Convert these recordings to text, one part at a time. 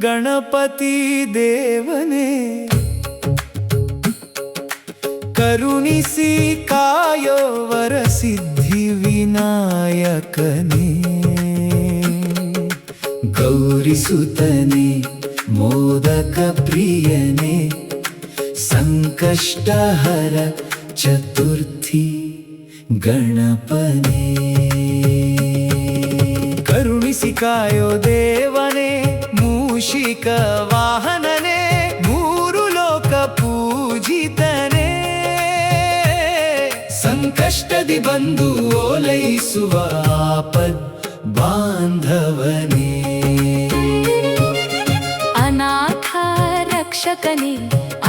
ಗಣಪತಿ ದೇವನೇ ಕರುಣಿಸಿ ಕಾಯೋ ವರಸಿದ್ಧಿ ವಿನಾಯಕನೇ ಗೌರಿಸುತನೇ ಮೋದಕ ಪ್ರಿಯನೇ ಸಂಕಷ್ಟಹರ ಚತುರ್ಥಿ ಗಣಪನೇ ಕರುಣಿಸಿ ಕಾಯೋ ದೇವನೇ ಮೂಷಿಕ ವಾಹನನೇ ಮೂರು ಲೋಕ ಪೂಜಿತನೇ ಸಂಕಷ್ಟದಿ ಬಂದು ಓಲೈಸುವ ಆಪದ್ ಬಾಂಧವನೇ ಅನಾಥ ರಕ್ಷಕನೇ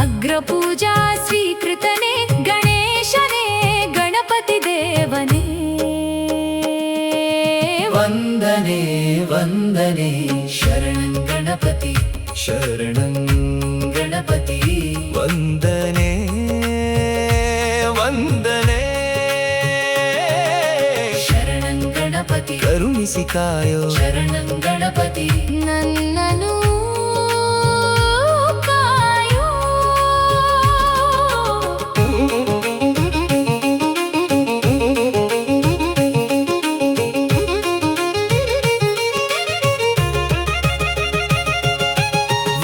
ಅಗ್ರಪೂಜಾ ಸ್ವೀಕೃತನೇ ಗಣೇಶನೇ ಗಣಪತಿ ದೇವನೇ ವಂದನೆ ವಂದನೆ ಶರಣಂ ಗಣಪತಿ ಶರಣಂ ಗಣಪತಿ ವಂದನೆ ವಂದನೆ ಶರಣಂ ಗಣಪತಿ ಕರುಣಿಸಿ ಕಾಯೋ ಶರಣಂ ಗಣಪತಿ ನನ್ನನು ಕಾಯೋ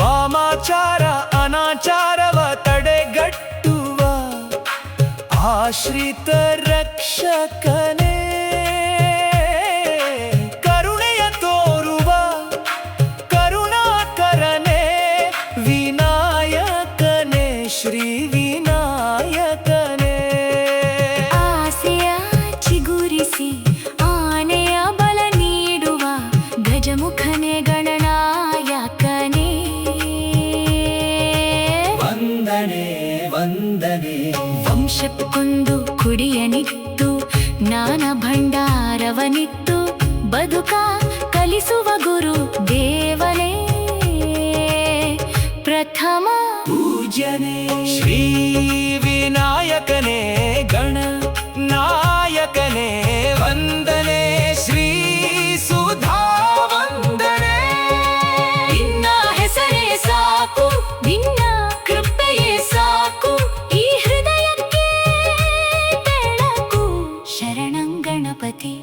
ವಾಮಾಚಾರ ಅನಾಚಾರವ ತಡೆಗಟ್ಟುವ ಆಶ್ರಿತ ರಕ್ಷಕನೇ ಕರುಣೆಯ ತೋರುವ ಕರುಣಾಕರನೇ ವಿನಾಯಕನೇ ಶ್ರೀ ವಿನಾಯಕನೇ ಆಸೆಯ ಚಿಗುರಿಸಿ ಆನೆಯ ಬಲ ನೀಡುವ ಗಜಮುಖನೇ ಗಣನಾಯಕನೇ ವಂದನೆ ವಂದನೆ ವಂಶಕ್ಕೊಂದು ಕುಡಿಯನಿತ್ತು ಜ್ಞಾನ ಭಂಡಾರವನಿತ್ತು ಬದುಕ ಕಲಿಸುವ ಗುರು ದೇವನೇ ಪ್ರಥಮ ಪೂಜ್ಯನೇ ಶ್ರೀ ವಿನಾಯಕನೇ ಗಣ ನಾಯಕನೇ ವಂದನೆ ಶ್ರೀ ಸುಧಾ ವಂದನೆ ನಿನ್ನ ಹೆಸರೇ ಸಾಕು ನಿನ್ನ ಕೃಪೆಯೇ ಸಾಕು ಈ ಹೃದಯಕ್ಕೆ ಬೆಳಕು ಶರಣಂ ಗಣಪತಿ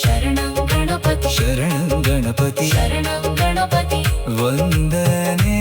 ಶರಣಂ ಗಣಪತಿ ಶರಣಂ ಗಣಪತಿ ಶರಣಂ ಗಣಪತಿ ವಂದನೆ